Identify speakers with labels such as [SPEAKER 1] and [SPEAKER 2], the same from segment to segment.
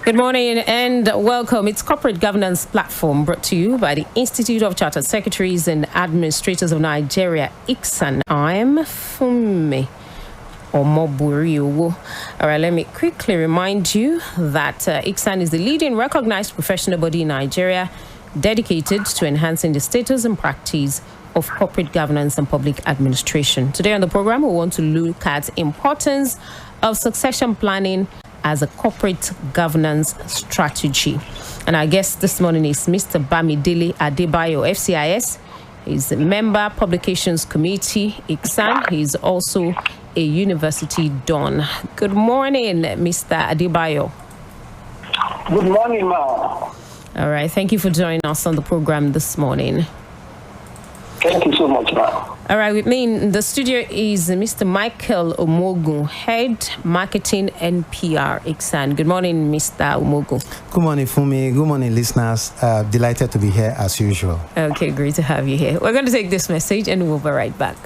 [SPEAKER 1] Good morning and welcome. It's Corporate Governance Platform brought to you by the Institute of Chartered Secretaries and Administrators of Nigeria, ICSAN. I'm Funmi Omoburiwo. All right, let me quickly remind you that ICSAN is the leading recognized professional body in Nigeria dedicated to enhancing the status and practice of corporate governance and public administration. Today on the program, we want to look at importance of succession planning as a corporate governance strategy. And our guest this morning is Mr. BAMIDELE ADEBAYO, FCIS. He's a member Publications Committee, ICSAN. He's also a university don. Good morning, Mr. ADEBAYO.
[SPEAKER 2] Good morning, ma'am.
[SPEAKER 1] All right, thank you for joining us on the program this morning.
[SPEAKER 2] Thank you so much, ma'am.
[SPEAKER 1] All right, with me in the studio is Mr. Michael Omogun, Head Marketing and PR, ICSAN. Good morning, Mr. Omogun.
[SPEAKER 3] Good morning, Funmi. Good morning, listeners. Delighted to be here as usual.
[SPEAKER 1] Okay, great to have you here. We're going to take this message and we'll be right back.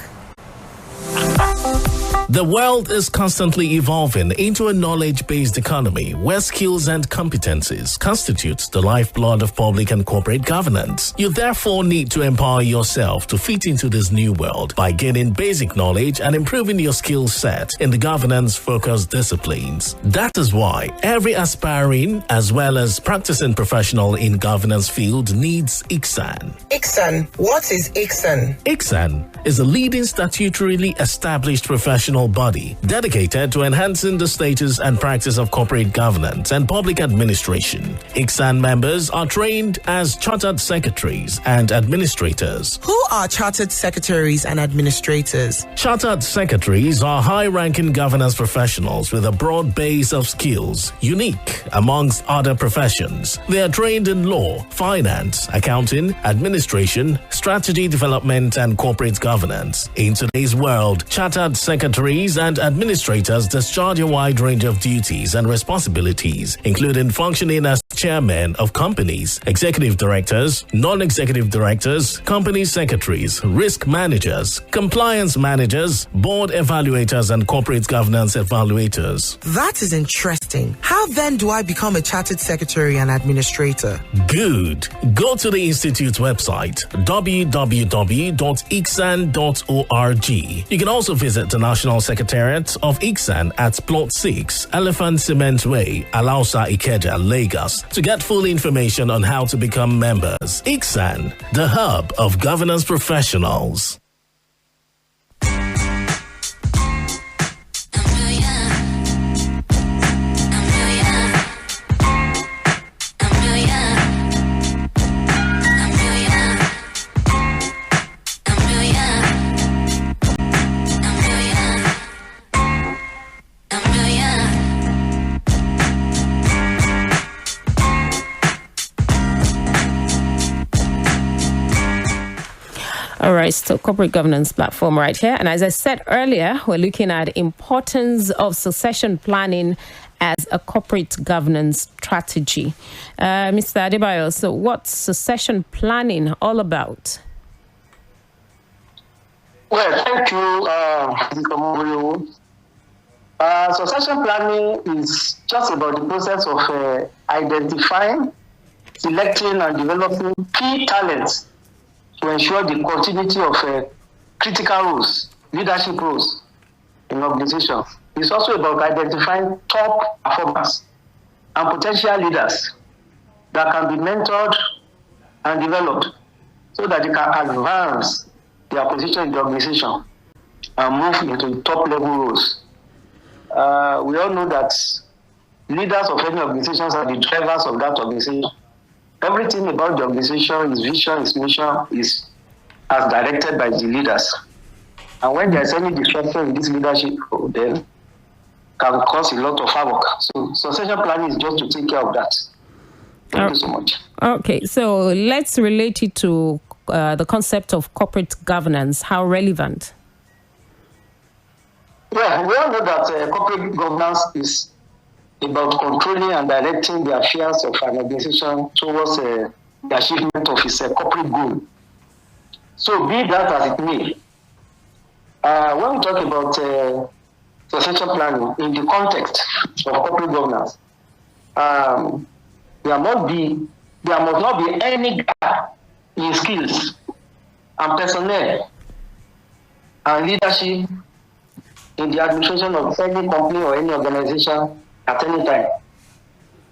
[SPEAKER 4] The world is constantly evolving into a knowledge-based economy where skills and competencies constitute the lifeblood of public and corporate governance. You therefore need to empower yourself to fit into this new world by gaining basic knowledge and improving your skill set in the governance-focused disciplines. That is why every aspiring as well as practicing professional in governance field needs ICSAN.
[SPEAKER 5] ICSAN. What is ICSAN?
[SPEAKER 4] ICSAN is a leading statutorily established professional body dedicated to enhancing the status and practice of corporate governance and public administration. ICSAN members are trained as chartered secretaries and administrators.
[SPEAKER 5] Who are chartered secretaries and administrators?
[SPEAKER 4] Chartered secretaries are high-ranking governance professionals with a broad base of skills, unique amongst other professions. They are trained in law, finance, accounting, administration, strategy development, and corporate governance. In today's world, chartered secretaries and administrators discharge a wide range of duties and responsibilities, including functioning as chairmen of companies, executive directors, non-executive directors, company secretaries, risk managers, compliance managers, board evaluators, and corporate governance evaluators.
[SPEAKER 5] That is interesting. How then do I become a chartered secretary and administrator?
[SPEAKER 4] Good. Go to the Institute's website, www.icsan.org. You can also visit the National Secretariat of ICSAN at Plot 6, Elephant Cement Way, Alausa, Ikeja, Lagos, to get full information on how to become members. ICSAN, the hub of governance professionals.
[SPEAKER 1] All right, so Corporate Governance Platform right here. And as I said earlier, we're looking at importance of succession planning as a corporate governance strategy. Mr. Adebayo, so what's succession planning all about?
[SPEAKER 2] Well, thank you, Mr. Morio. Succession planning is just about the process of identifying, selecting, and developing key talents to ensure the continuity of critical roles, leadership roles in organizations. It's also about identifying top performers and potential leaders that can be mentored and developed so that they can advance their position in the organization and move into top level roles. We all know that leaders of any organizations are the drivers of that organization. Everything about the organization, its vision, its mission is as directed by the leaders. And when there's any disruption in this leadership, then can cause a lot of havoc. So succession planning is just to take care of that. Thank you so much.
[SPEAKER 1] Okay, so let's relate it to the concept of corporate governance. How relevant?
[SPEAKER 2] Yeah, we all know that corporate governance is about controlling and directing the affairs of an organization towards the achievement of its corporate goal. So be that as it may, when we talk about succession planning in the context of corporate governance, there must not be any gap in skills and personnel and leadership in the administration of any company or any organization at any time.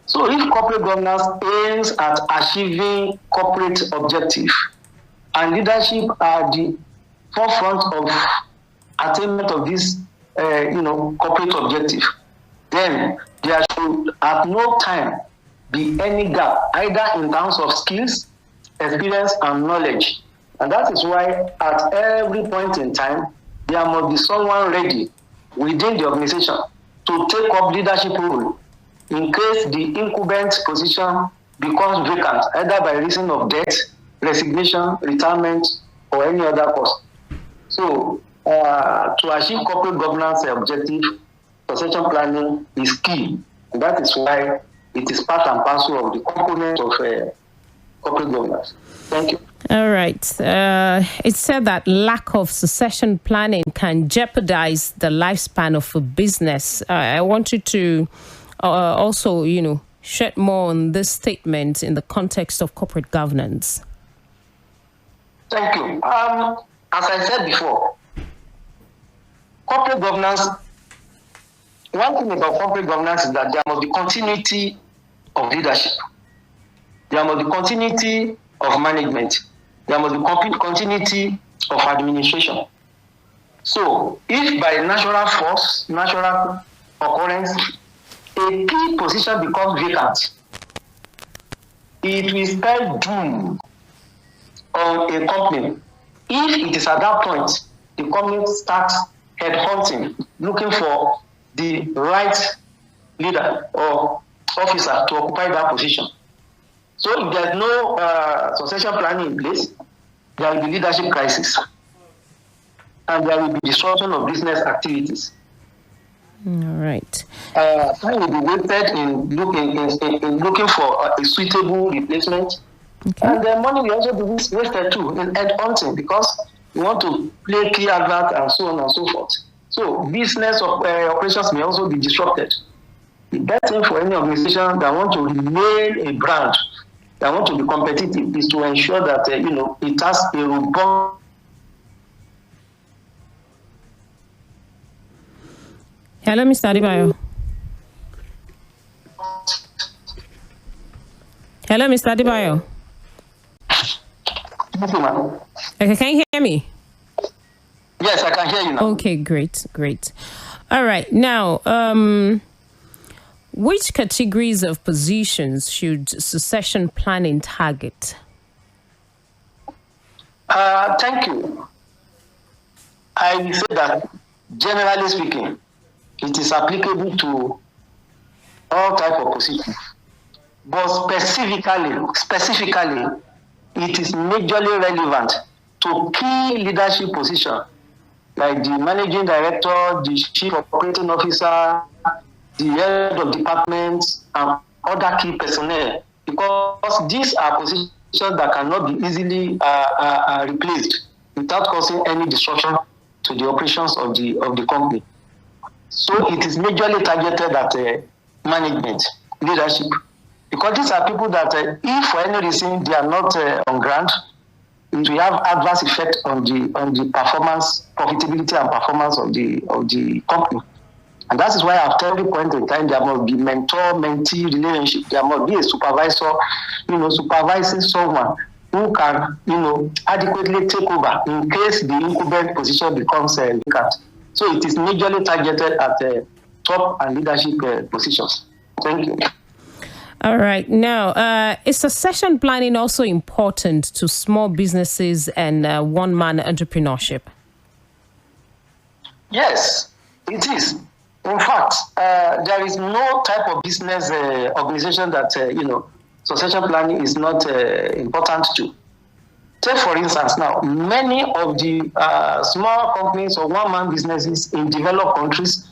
[SPEAKER 2] So if corporate governance aims at achieving corporate objectives and leadership are the forefront of attainment of this corporate objective, then there should at no time be any gap, either in terms of skills, experience, and knowledge. And that is why at every point in time, there must be someone ready within the organization to take up leadership role in case the incumbent position becomes vacant, either by reason of death, resignation, retirement, or any other cause. So, to achieve corporate governance objective, succession planning is key. And that is why it is part and parcel of the component of corporate governance. Thank you.
[SPEAKER 1] All right. It's said that lack of succession planning can jeopardize the lifespan of a business. I want you to also, shed more on this statement in the context of corporate governance.
[SPEAKER 2] Thank you. As I said before, corporate governance, one thing about corporate governance is that there must be continuity of leadership. There must be continuity of management. There must be continuity of administration. So, if by natural force, natural occurrence, a key position becomes vacant, it will spell doom on a company. If it is at that point, the company starts headhunting, looking for the right leader or officer to occupy that position. So if there's no succession planning in place, there will be leadership crisis. And there will be disruption of business activities.
[SPEAKER 1] All right.
[SPEAKER 2] Time will be wasted in looking for a suitable replacement. Okay. And the money will also be wasted too in headhunting because you want to play key advert and so on and so forth. So business operations may also be disrupted. The best thing for any organization that want to remain a brand, that want to be competitive, is to ensure that it has a robust.
[SPEAKER 1] Hello, Mr. Adebayo. Hello, Mr. Adebayo. Okay, can you hear me?
[SPEAKER 2] Yes, I can hear you now.
[SPEAKER 1] Okay, great. All right, now, which categories of positions should succession planning target?
[SPEAKER 2] Thank you. I will say that, generally speaking, it is applicable to all types of positions. But specifically, it is majorly relevant to key leadership positions, like the managing director, the chief operating officer, the head of departments, and other key personnel, because these are positions that cannot be easily replaced without causing any disruption to the operations of the company. So it is majorly targeted at management, leadership, because these are people that if for any reason they are not on ground, it will have adverse effect on the performance, profitability, and performance of the company. And that is why at every point in time there must be mentor-mentee relationship. There must be a supervisor, supervising someone who can, adequately take over in case the incumbent position becomes vacant. So it is majorly targeted at top and leadership positions. Thank you.
[SPEAKER 1] All right. Now, is succession planning also important to small businesses and one-man entrepreneurship?
[SPEAKER 2] Yes, it is. In fact, there is no type of business organization that, succession planning is not important to. Take, for instance, now, many of the small companies or one-man businesses in developed countries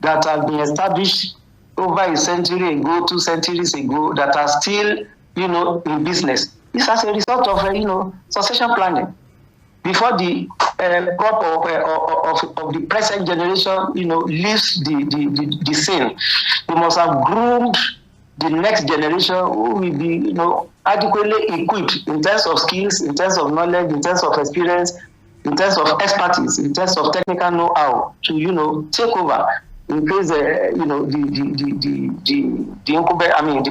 [SPEAKER 2] that have been established over a century ago, 2 centuries ago, that are still, in business. This as a result of, succession planning. Before the crop of the present generation, leaves the scene, they must have groomed the next generation who will be, adequately equipped in terms of skills, in terms of knowledge, in terms of experience, in terms of expertise, in terms of technical know-how to, take over in case, the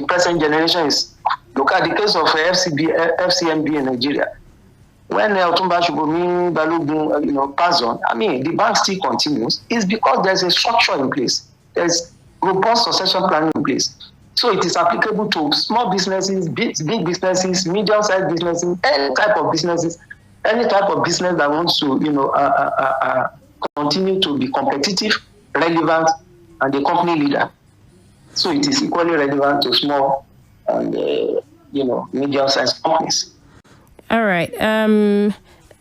[SPEAKER 2] present generation is. Look at the case of FCMB in Nigeria. When Otumba Shubomi Balogun, passed on, the bank still continues. It's because there's a structure in place. There's robust succession planning in place. So it is applicable to small businesses, big businesses, medium-sized businesses, any type of businesses, any type of business that wants to, continue to be competitive, relevant, and a company leader. So it is equally relevant to small and, medium-sized companies.
[SPEAKER 1] All right.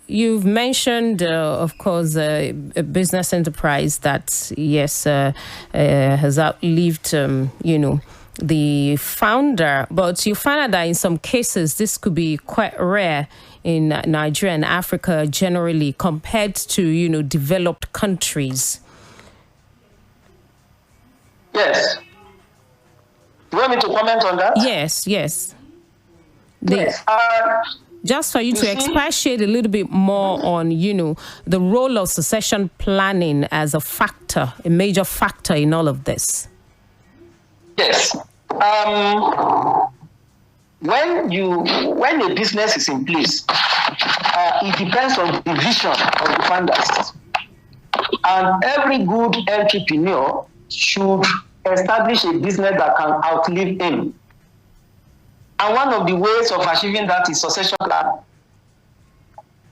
[SPEAKER 1] You've mentioned, of course, a business enterprise that, yes, has outlived, the founder. But you find out that in some cases, this could be quite rare in Nigeria and Africa generally compared to, developed countries.
[SPEAKER 2] Yes. You want me to comment on that?
[SPEAKER 1] Yes.
[SPEAKER 2] Yes.
[SPEAKER 1] Just for you to expatiate a little bit more on, the role of succession planning as a factor, a major factor in all of this.
[SPEAKER 2] Yes. When a business is in place, it depends on the vision of the founders. And every good entrepreneur should establish a business that can outlive him. And one of the ways of achieving that is succession plan.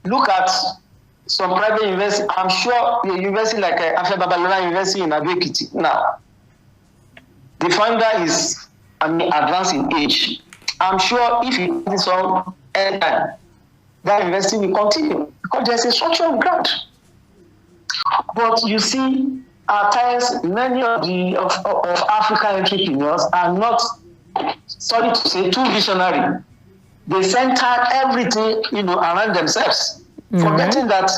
[SPEAKER 2] Look at some private universities. I'm sure a university like Afe Babalola University in Ado-Ekiti now, the founder is advanced in age. I'm sure if he does this on any time, that university will continue because there's a structure on ground. But you see, at times, many of African entrepreneurs are not, sorry to say, too visionary. They center everything, around themselves, forgetting that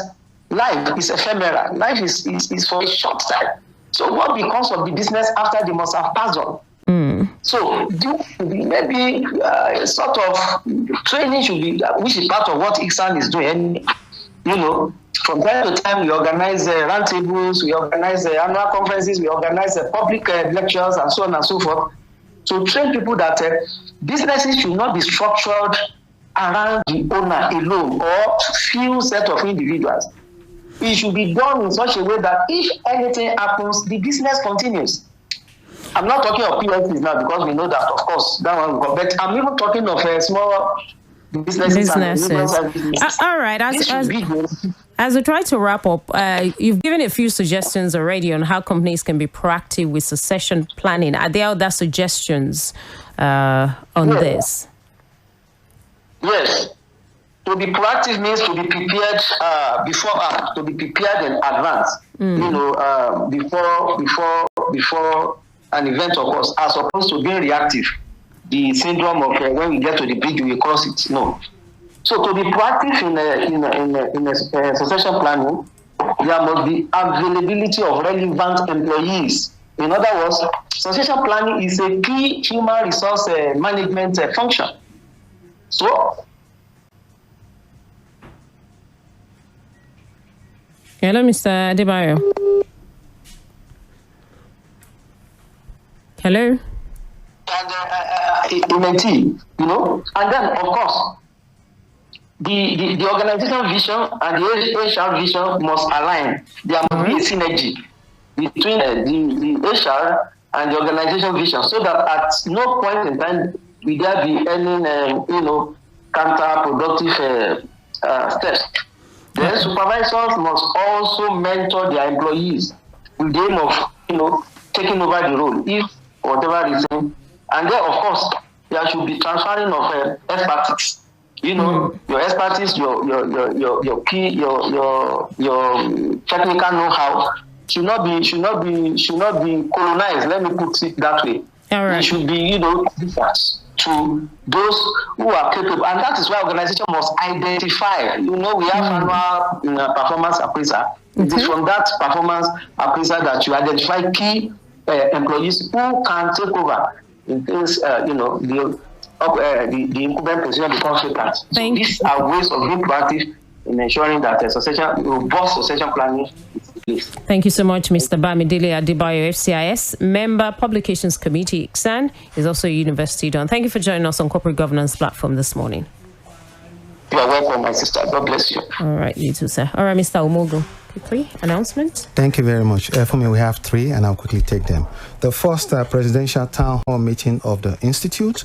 [SPEAKER 2] life is ephemeral. Life is for a short time. So what becomes of the business after they must have passed on? So maybe sort of training should be, which is part of what ICSAN is doing. From time to time, we organize roundtables, we organize annual conferences, we organize public lectures, and so on and so forth, to train people that businesses should not be structured around the owner alone or few set of individuals. It should be done in such a way that if anything happens, the business continues. I'm not talking of PLCs now because we know that, of course, that one will go. But I'm even talking of small businesses.
[SPEAKER 1] All right. As we try to wrap up, you've given a few suggestions already on how companies can be proactive with succession planning. Are there other suggestions on this?
[SPEAKER 2] Yes. To be proactive means to be prepared beforehand, to be prepared in advance. Before an event occurs, as opposed to being reactive. The syndrome of when we get to the bridge, we cross it. No. So to be proactive in a succession planning, there must be availability of relevant employees. In other words, succession planning is a key human resource management function. So,
[SPEAKER 1] hello, Mr. Adebayo. Hello.
[SPEAKER 2] And in a team, and then of course, the organizational vision and the HR vision must align. There must be a synergy between the HR and the organization vision, so that at no point in time will there be any counterproductive steps. The supervisors must also mentor their employees with the aim of taking over the role if whatever reason. And then, of course, there should be transferring of expertise. Your expertise, your key, your technical know-how should not be colonized. Let me put it that way.
[SPEAKER 1] All right.
[SPEAKER 2] It should be, to those who are capable, and that is why organization must identify. We have annual performance appraiser. It is from that performance appraiser that you identify key employees who can take over. in case the incumbent position becomes vacant. So these are ways of being proactive in ensuring that robust succession planning is in place.
[SPEAKER 1] Thank you so much, Mr. Bamidele Adebayo, FCIS, Member Publications Committee, ICSAN, is also a university don. Thank you for joining us on Corporate Governance Platform this morning.
[SPEAKER 2] You are welcome, my sister. God bless you.
[SPEAKER 1] All right, you too, sir. All right, Mr. Omogo, quickly, announcement.
[SPEAKER 3] Thank you very much. For me, we have 3, and I'll quickly take them. The first presidential town hall meeting of the Institute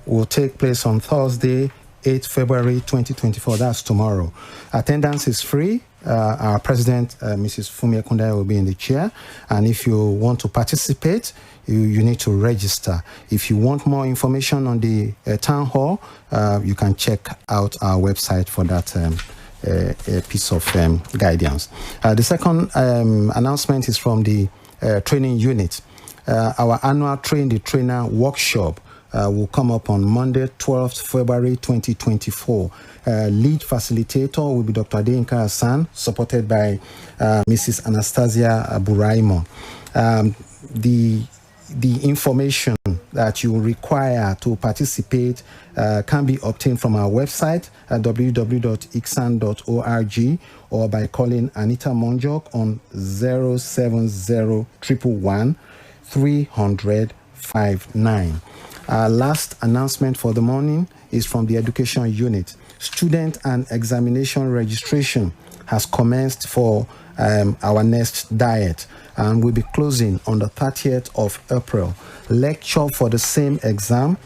[SPEAKER 3] will take place on Thursday, 8th February 2024. That's tomorrow. Attendance is free. Our president, Mrs. Fumi Ekundaya, will be in the chair. And if you want to participate, you need to register. If you want more information on the town hall, you can check out our website for that piece of guidance. The second announcement is from the training unit. Our annual Train the Trainer workshop will come up on Monday, 12th February 2024. Lead facilitator will be Dr. ICSAN, supported by Mrs. Anastasia Buraimo. The information that you require to participate can be obtained from our website at www.icsan.org or by calling Anita Monjok on 070-111-300-59. Last announcement for the morning is from the education unit. Student and examination registration has commenced for our next diet, and will be closing on the 30th of April. Lecture for the same exam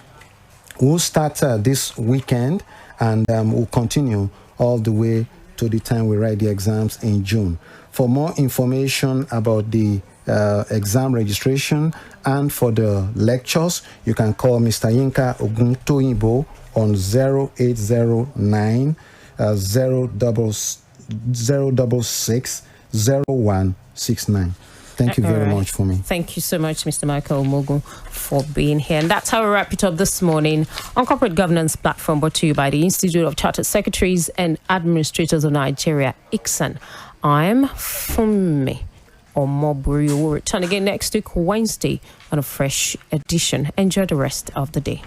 [SPEAKER 3] will start this weekend and will continue all the way to the time we write the exams in June. For more information about the exam registration and for the lectures, you can call Mr. Yinka Oguntoyibo on 0809 066 0169. Thank you very much for me.
[SPEAKER 1] Thank you so much, Mr. Michael Omogo, for being here. And that's how we wrap it up this morning on Corporate Governance Platform, brought to you by the Institute of Chartered Secretaries and Administrators of Nigeria, ICSAN. I'm Funmi Omoburi. We'll return again next week, Wednesday, on a fresh edition. Enjoy the rest of the day.